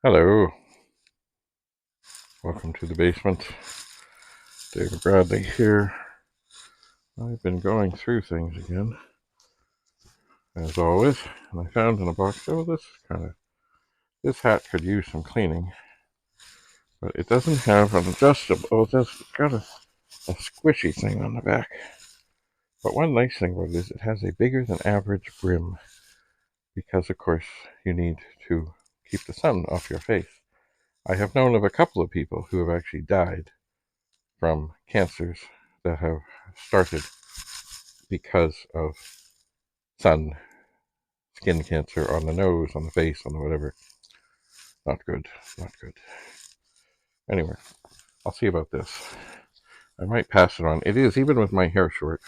Hello, welcome to the basement. David Bradley here. I've been going through things again, as always, and I found in a box, this hat could use some cleaning, but it doesn't have an adjustable, it's got a squishy thing on the back. But one nice thing about it is it has a bigger than average brim, because of course you need to keep the sun off your face. I have known of a couple of people who have actually died from cancers that have started because of sun, skin cancer on the nose, on the face, on the whatever. Not good, not good. Anyway, I'll see about this. I might pass it on. It is, even with my hair short,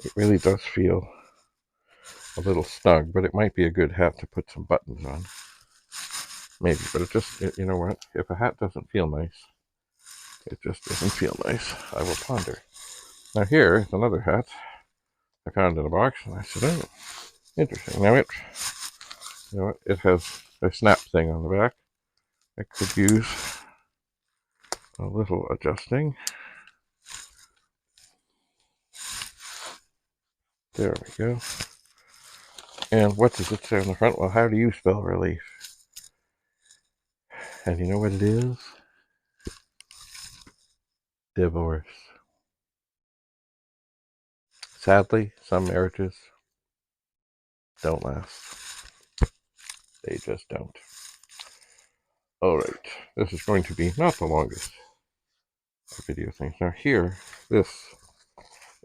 it really does feel a little snug, but it might be a good hat to put some buttons on. Maybe, but you know what? If a hat doesn't feel nice, it just doesn't feel nice. I will ponder. Now here is another hat I found in a box, and I said, oh, interesting. Now it has a snap thing on the back. I could use a little adjusting. There we go. And what does it say on the front? Well, how do you spell relief? And you know what it is? Divorce. Sadly, some marriages don't last. They just don't. Alright, this is going to be not the longest video thing. Now here, this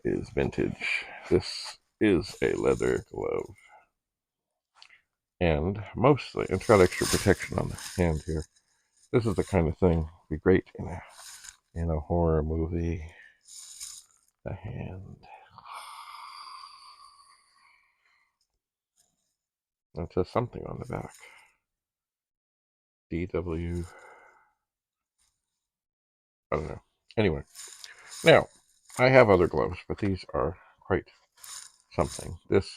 is vintage. This is a leather glove. And mostly, it's got extra protection on the hand here. This is the kind of thing be great in a horror movie. The hand. It says something on the back. DW. I don't know. Anyway, now I have other gloves, but these are quite something. This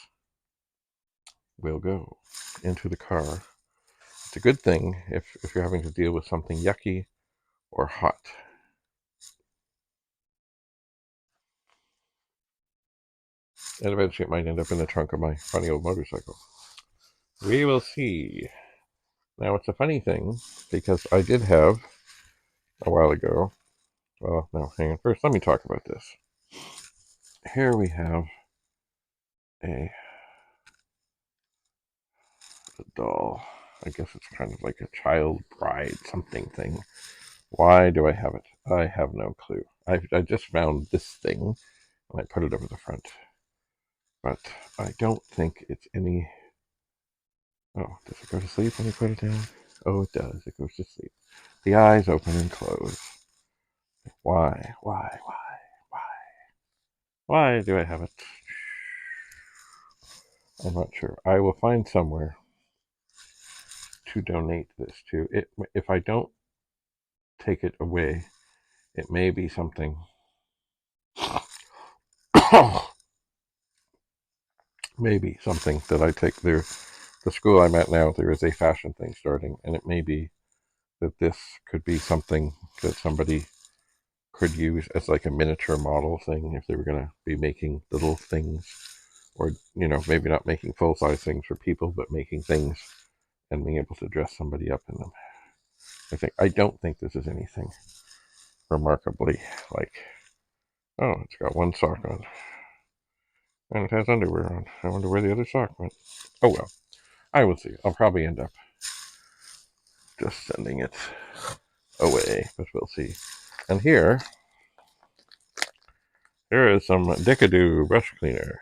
will go into the car. It's a good thing if you're having to deal with something yucky or hot. And eventually it might end up in the trunk of my funny old motorcycle. We will see. Now it's a funny thing, because I did have, a while ago, well, no, hang on. First, let me talk about this. Here we have a doll. I guess it's kind of like a child bride something thing. Why do I have it? I have no clue. I just found this thing, and I put it over the front. But I don't think it's any... Oh, does it go to sleep when you put it down? Oh, it does. It goes to sleep. The eyes open and close. Why? Why do I have it? I'm not sure. I will find somewhere to donate this to. If I don't take it away, it may be something. Maybe something that I take there. The school I'm at now, there is a fashion thing starting, and it may be that this could be something that somebody could use as like a miniature model thing if they were going to be making little things, or maybe not making full-size things for people, but making things and being able to dress somebody up in them. I don't think this is anything remarkably like, oh, it's got one sock on and it has underwear on. I wonder where the other sock went. Oh well, I will see. I'll probably end up just sending it away, but we'll see. And here is some Dickadoo brush cleaner,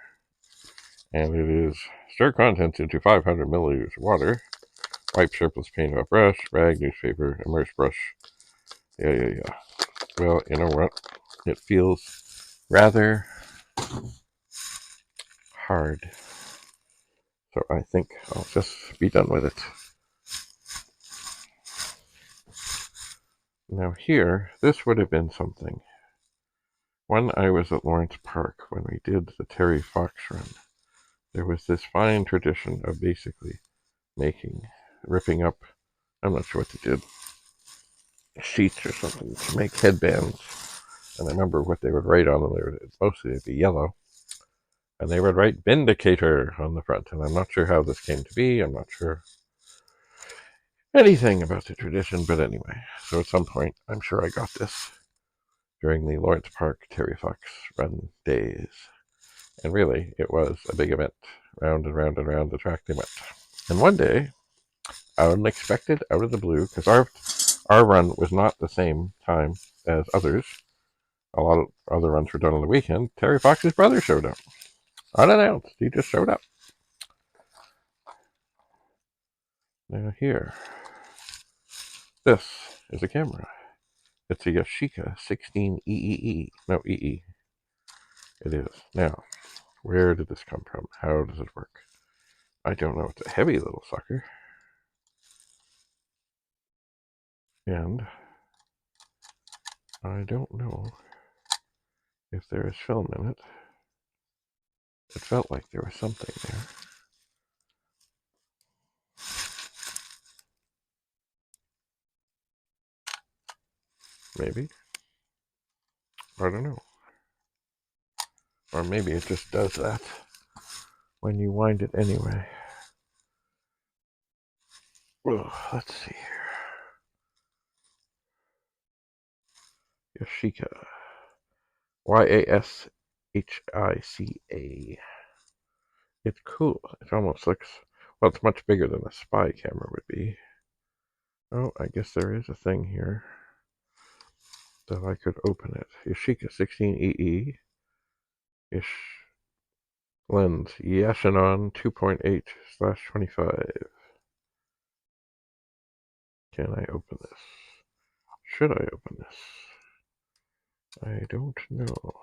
and it is stir contents into 500 milliliters of water, wipe surplus paint off brush, rag, newspaper, immerse brush. Yeah. Well, you know what? It feels rather hard, so I think I'll just be done with it. Now here, this would have been something. When I was at Lawrence Park, when we did the Terry Fox run, there was this fine tradition of basically ripping up, I'm not sure what they did, sheets or something to make headbands. And I remember what they would write on them. Mostly it'd be yellow. And they would write Vindicator on the front. And I'm not sure how this came to be. I'm not sure anything about the tradition. But anyway, so at some point, I'm sure I got this during the Lawrence Park Terry Fox run days. And really, it was a big event. Round and round and round the track they went. And one day, unexpected, out of the blue, because our run was not the same time as others. A lot of other runs were done on the weekend. Terry Fox's brother showed up. Unannounced. He just showed up. Now here. This is a camera. It's a Yashica 16 EEE. No, EE. It is. Now, where did this come from? How does it work? I don't know. It's a heavy little sucker. And I don't know if there is film in it. It felt like there was something there. Maybe. I don't know. Or maybe it just does that when you wind it anyway. Oh, let's see here. Yashica. Yashica. It's cool. It almost looks, well, it's much bigger than a spy camera would be. Oh, I guess there is a thing here that I could open it. Yashica 16EE. Ish lens. Yashinon 2.8/25. Can I open this? Should I open this? I don't know.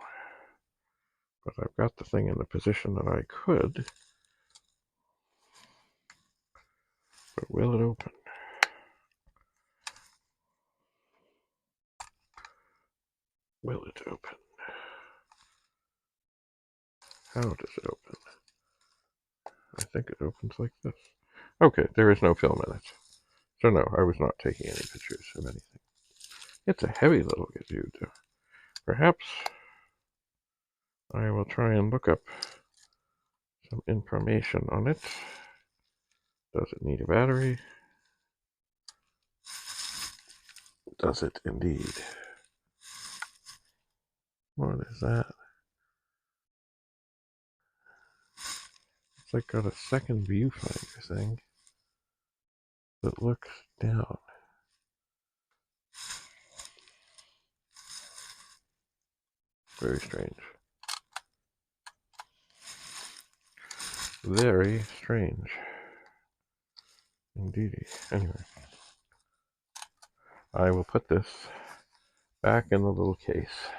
But I've got the thing in the position that I could. But will it open? Will it open? How does it open? I think it opens like this. Okay, there is no film in it. So no, I was not taking any pictures of anything. It's a heavy little dude. Perhaps I will try and look up some information on it. Does it need a battery? Does it indeed? What is that? It's like got a second viewfinder thing that looks down. Very strange. Very strange. Indeedy. Anyway. I will put this back in the little case.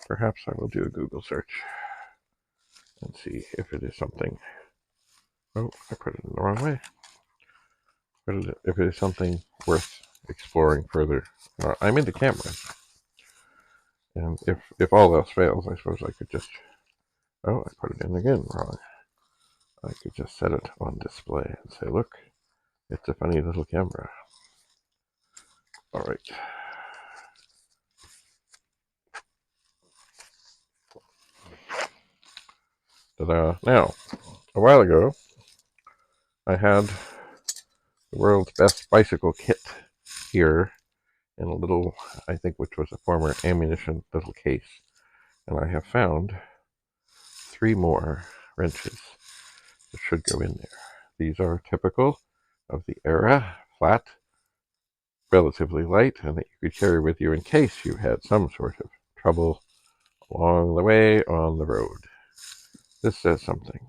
Perhaps I will do a Google search and see if it is something. Oh, I put it in the wrong way. If it is something worth exploring further. I'm into cameras. And if all else fails, I suppose I could just... Oh, I put it in again wrong. I could just set it on display and say, look, it's a funny little camera. All right. Ta-da. Now, a while ago, I had the world's best bicycle kit here in a little, I think, which was a former ammunition little case. And I have found 3 more wrenches that should go in there. These are typical of the era, flat, relatively light, and that you could carry with you in case you had some sort of trouble along the way on the road. This says something.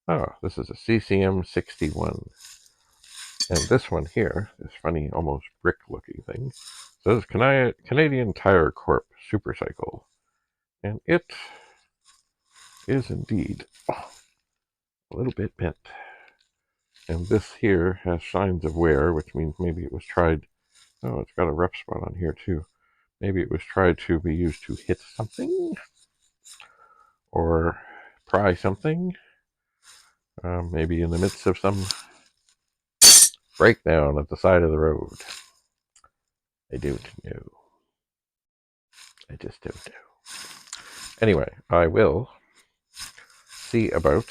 Oh, this is a CCM 61. And this one here, this funny, almost brick-looking thing, says Canadian Tire Corp Supercycle. And it is indeed a little bit bent. And this here has signs of wear, which means maybe it was tried. Oh, it's got a rough spot on here too. Maybe it was tried to be used to hit something or pry something. Maybe in the midst of some breakdown at the side of the road. I don't know. I just don't know. Anyway, I will see about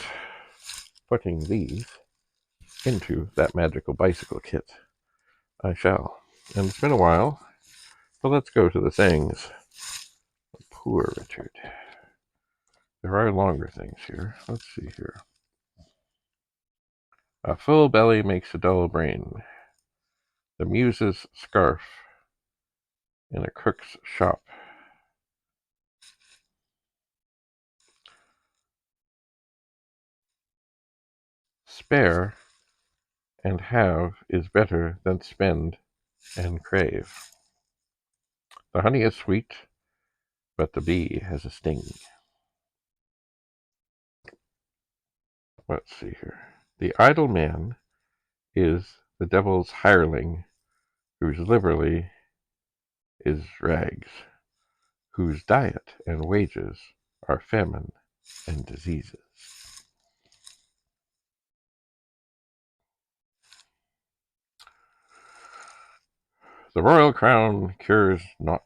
putting these into that magical bicycle kit. I shall. And it's been a while, so let's go to the sayings. Poor Richard. There are longer things here. Let's see here. A full belly makes a dull brain. The muse's scarf in a cook's shop. Spare and have is better than spend and crave. The honey is sweet, but the bee has a sting. Let's see here. The idle man is the devil's hireling, whose livery is rags, whose diet and wages are famine and diseases. The royal crown cures not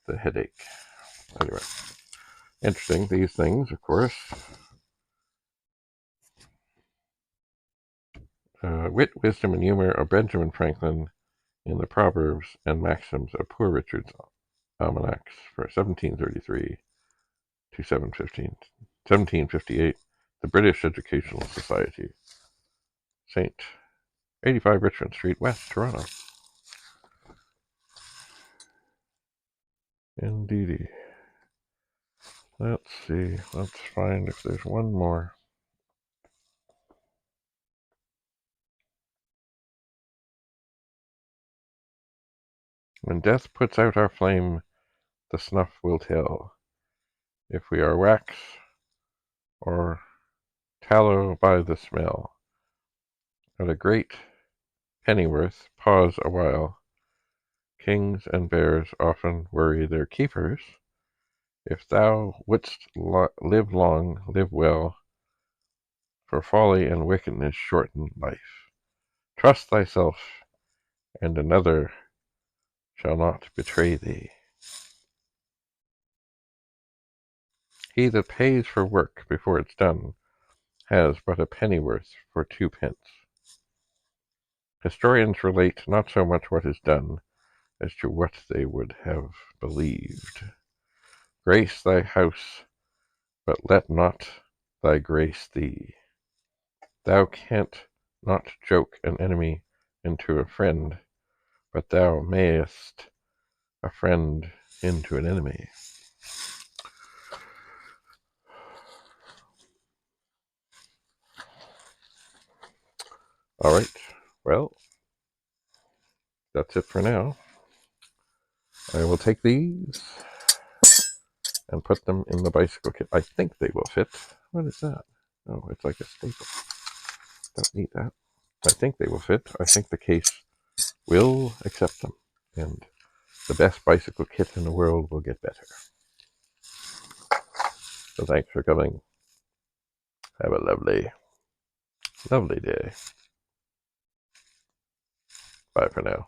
the headache. Anyway, interesting, these things, of course. Wit, wisdom, and humor of Benjamin Franklin in the Proverbs and Maxims of Poor Richard's Almanacs for 1733 to 1758, the British Educational Society, St. 85 Richmond Street, West, Toronto. Indeedy. Let's see. Let's find if there's one more. When death puts out our flame, the snuff will tell. If we are wax or tallow by the smell. At a great pennyworth, pause a while. Kings and bears often worry their keepers. If thou wouldst live long, live well, for folly and wickedness shorten life. Trust thyself, and another shall not betray thee. He that pays for work before it's done has but a pennyworth for 2 pence. Historians relate not so much what is done as to what they would have believed. Grace thy house, but let not thy grace thee. Thou canst not joke an enemy into a friend, but thou mayest a friend into an enemy. All right, well, that's it for now. I will take these and put them in the bicycle kit. I think they will fit. What is that? Oh, it's like a staple. Don't need that. I think they will fit. I think the case will accept them. And the best bicycle kit in the world will get better. So thanks for coming. Have a lovely, lovely day. Bye for now.